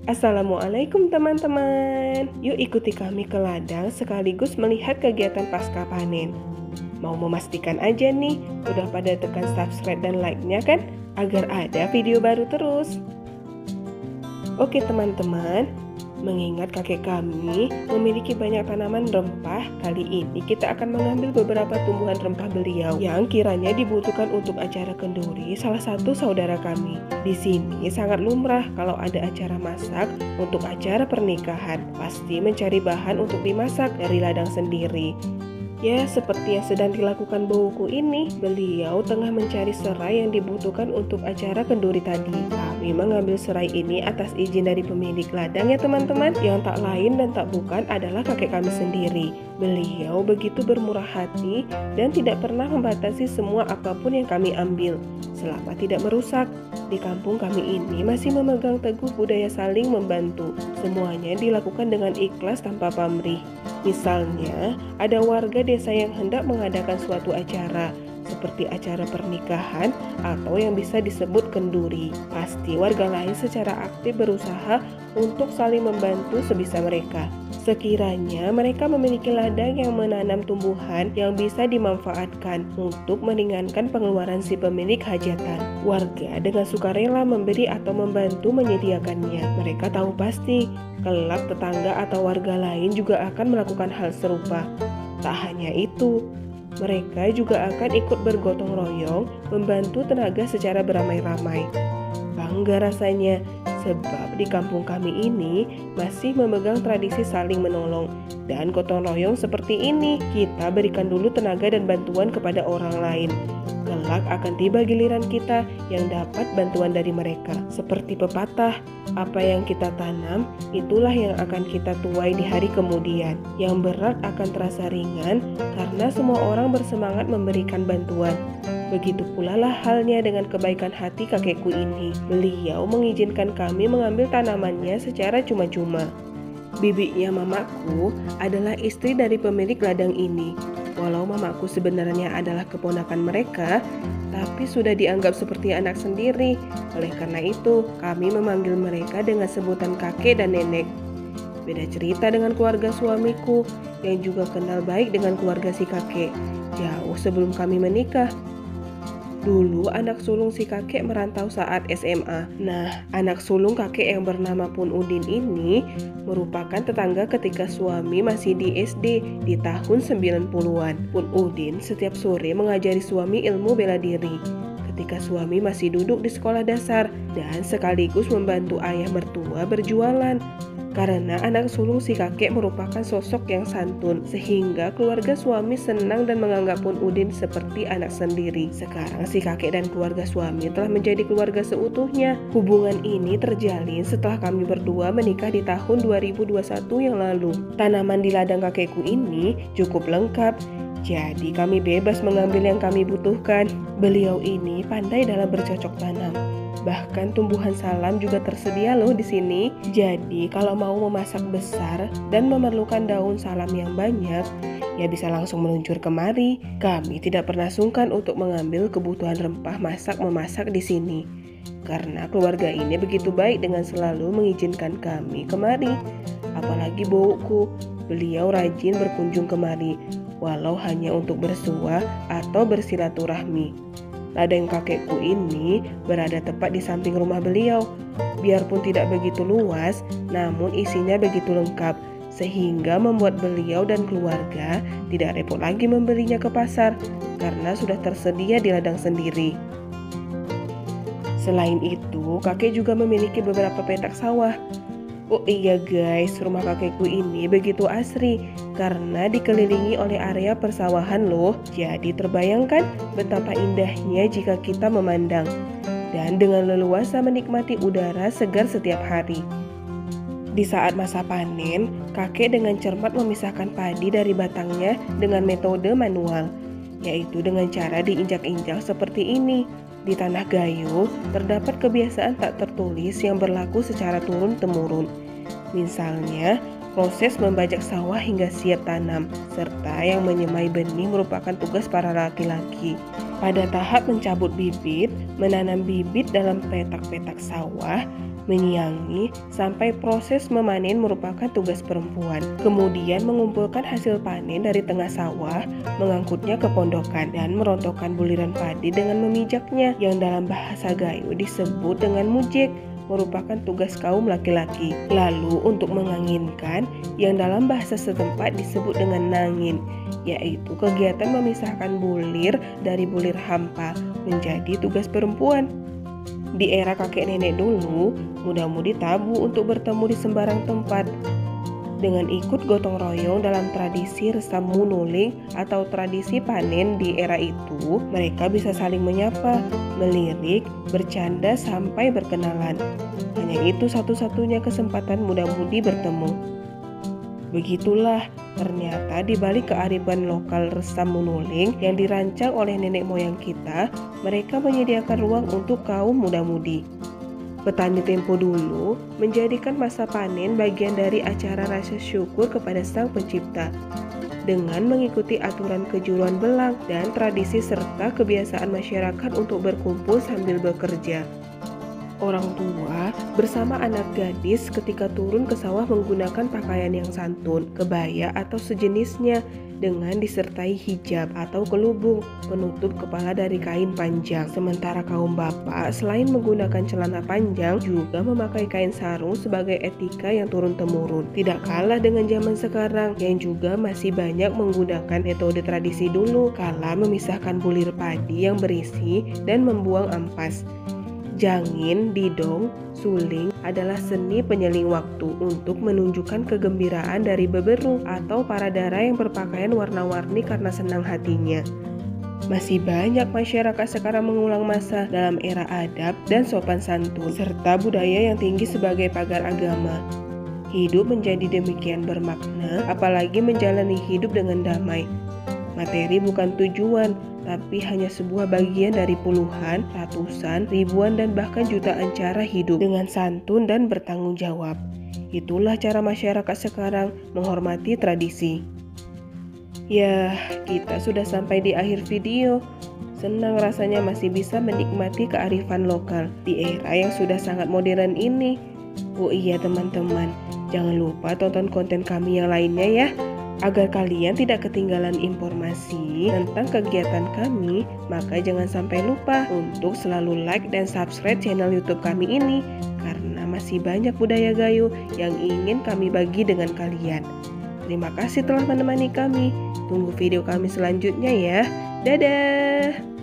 Assalamualaikum teman-teman. Yuk ikuti kami ke ladang sekaligus melihat kegiatan pasca panen. Mau memastikan aja nih, udah pada tekan subscribe dan like-nya kan? Agar ada video baru terus. Oke teman-teman, mengingat kakek kami memiliki banyak tanaman rempah, kali ini kita akan mengambil beberapa tumbuhan rempah beliau yang kiranya dibutuhkan untuk acara kenduri salah satu saudara kami. Di sini sangat lumrah kalau ada acara masak untuk acara pernikahan, pasti mencari bahan untuk dimasak dari ladang sendiri. Ya, seperti yang sedang dilakukan bowoku ini, beliau tengah mencari serai yang dibutuhkan untuk acara kenduri tadi. Kami mengambil serai ini atas izin dari pemilik ladang ya teman-teman, yang tak lain dan tak bukan adalah kakek kami sendiri. Beliau begitu bermurah hati dan tidak pernah membatasi semua apapun yang kami ambil, selama tidak merusak. Di kampung kami ini masih memegang teguh budaya saling membantu. Semuanya dilakukan dengan ikhlas tanpa pamrih. Misalnya, ada warga desa yang hendak mengadakan suatu acara, seperti acara pernikahan atau yang bisa disebut kenduri. Pasti warga lain secara aktif berusaha untuk saling membantu sebisa mereka. Sekiranya mereka memiliki ladang yang menanam tumbuhan yang bisa dimanfaatkan untuk meringankan pengeluaran si pemilik hajatan, warga dengan sukarela memberi atau membantu menyediakannya. Mereka tahu pasti kelak tetangga atau warga lain juga akan melakukan hal serupa. Tak hanya itu, mereka juga akan ikut bergotong royong membantu tenaga secara beramai-ramai. Bangga rasanya, sebab di kampung kami ini masih memegang tradisi saling menolong. Dan gotong royong seperti ini, kita berikan dulu tenaga dan bantuan kepada orang lain. Kelak akan tiba giliran kita yang dapat bantuan dari mereka. Seperti pepatah, apa yang kita tanam, itulah yang akan kita tuai di hari kemudian. Yang berat akan terasa ringan karena semua orang bersemangat memberikan bantuan. Begitu pula lah halnya dengan kebaikan hati kakekku ini. Beliau mengizinkan kami mengambil tanamannya secara cuma-cuma. Bibinya mamaku adalah istri dari pemilik ladang ini. Walau mamaku sebenarnya adalah keponakan mereka, tapi sudah dianggap seperti anak sendiri. Oleh karena itu, kami memanggil mereka dengan sebutan kakek dan nenek. Beda cerita dengan keluarga suamiku, yang juga kenal baik dengan keluarga si kakek, jauh sebelum kami menikah. Dulu anak sulung si kakek merantau saat SMA. Nah, anak sulung kakek yang bernama Pun Udin ini merupakan tetangga ketika suami masih di SD di tahun 90-an. Pun Udin setiap sore mengajari suami ilmu bela diri ketika suami masih duduk di sekolah dasar dan sekaligus membantu ayah mertua berjualan. Karena anak sulung si kakek merupakan sosok yang santun, sehingga keluarga suami senang dan menganggap Pun Udin seperti anak sendiri. Sekarang si kakek dan keluarga suami telah menjadi keluarga seutuhnya. Hubungan ini terjalin setelah kami berdua menikah di tahun 2021 yang lalu. Tanaman di ladang kakekku ini cukup lengkap, jadi kami bebas mengambil yang kami butuhkan. Beliau ini pandai dalam bercocok tanam. Bahkan tumbuhan salam juga tersedia loh di sini. Jadi kalau mau memasak besar dan memerlukan daun salam yang banyak, ya bisa langsung meluncur kemari. Kami tidak pernah sungkan untuk mengambil kebutuhan rempah memasak di sini. Karena keluarga ini begitu baik dengan selalu mengizinkan kami kemari. Apalagi bowoku, beliau rajin berkunjung kemari, walau hanya untuk bersua atau bersilaturahmi. Ladang kakekku ini berada tepat di samping rumah beliau. Biarpun tidak begitu luas, namun isinya begitu lengkap, sehingga membuat beliau dan keluarga tidak repot lagi membelinya ke pasar, karena sudah tersedia di ladang sendiri. Selain itu, kakek juga memiliki beberapa petak sawah. Oh iya guys, rumah kakekku ini begitu asri karena dikelilingi oleh area persawahan loh. Jadi terbayangkan betapa indahnya jika kita memandang dan dengan leluasa menikmati udara segar setiap hari. Di saat masa panen, kakek dengan cermat memisahkan padi dari batangnya dengan metode manual, yaitu dengan cara diinjak-injak seperti ini. Di tanah Gayo, terdapat kebiasaan tak tertulis yang berlaku secara turun-temurun. Misalnya, proses membajak sawah hingga siap tanam, serta yang menyemai benih merupakan tugas para laki-laki. Pada tahap mencabut bibit, menanam bibit dalam petak-petak sawah, Menyiangi sampai proses memanen merupakan tugas perempuan. Kemudian mengumpulkan hasil panen dari tengah sawah, mengangkutnya ke pondokan, dan merontokkan buliran padi dengan memijaknya, yang dalam bahasa Gayo disebut dengan mujek, merupakan tugas kaum laki-laki. Lalu untuk menganginkan, yang dalam bahasa setempat disebut dengan nangin, yaitu kegiatan memisahkan bulir dari bulir hampa, menjadi tugas perempuan. Di era kakek nenek dulu, muda-mudi tabu untuk bertemu di sembarang tempat. Dengan ikut gotong royong dalam tradisi resam munuling atau tradisi panen di era itu, mereka bisa saling menyapa, melirik, bercanda sampai berkenalan. Hanya itu satu-satunya kesempatan muda-mudi bertemu. Begitulah, ternyata di balik kearifan lokal resam munuling yang dirancang oleh nenek moyang kita, mereka menyediakan ruang untuk kaum muda-mudi. Petani tempo dulu menjadikan masa panen bagian dari acara rasa syukur kepada Sang Pencipta dengan mengikuti aturan kejuruan belang dan tradisi serta kebiasaan masyarakat untuk berkumpul sambil bekerja. Orang tua bersama anak gadis ketika turun ke sawah menggunakan pakaian yang santun, kebaya atau sejenisnya, dengan disertai hijab atau kelubung penutup kepala dari kain panjang. Sementara kaum bapak selain menggunakan celana panjang juga memakai kain sarung sebagai etika yang turun-temurun. Tidak kalah dengan zaman sekarang yang juga masih banyak menggunakan metode tradisi dulu kala memisahkan bulir padi yang berisi dan membuang ampas. Jangin, didong, suling adalah seni penyeling waktu untuk menunjukkan kegembiraan dari beberu atau para dara yang berpakaian warna-warni karena senang hatinya. Masih banyak masyarakat sekarang mengulang masa dalam era adab dan sopan santun, serta budaya yang tinggi sebagai pagar agama. Hidup menjadi demikian bermakna, apalagi menjalani hidup dengan damai. Materi bukan tujuan, tapi hanya sebuah bagian dari puluhan, ratusan, ribuan, dan bahkan jutaan cara hidup dengan santun dan bertanggung jawab. Itulah cara masyarakat sekarang menghormati tradisi. Ya, kita sudah sampai di akhir video. Senang rasanya masih bisa menikmati kearifan lokal di era yang sudah sangat modern ini. Oh iya teman-teman, jangan lupa tonton konten kami yang lainnya ya, agar kalian tidak ketinggalan informasi tentang kegiatan kami. Maka jangan sampai lupa untuk selalu like dan subscribe channel YouTube kami ini, karena masih banyak budaya Gayo yang ingin kami bagi dengan kalian. Terima kasih telah menemani kami. Tunggu video kami selanjutnya ya. Dadah!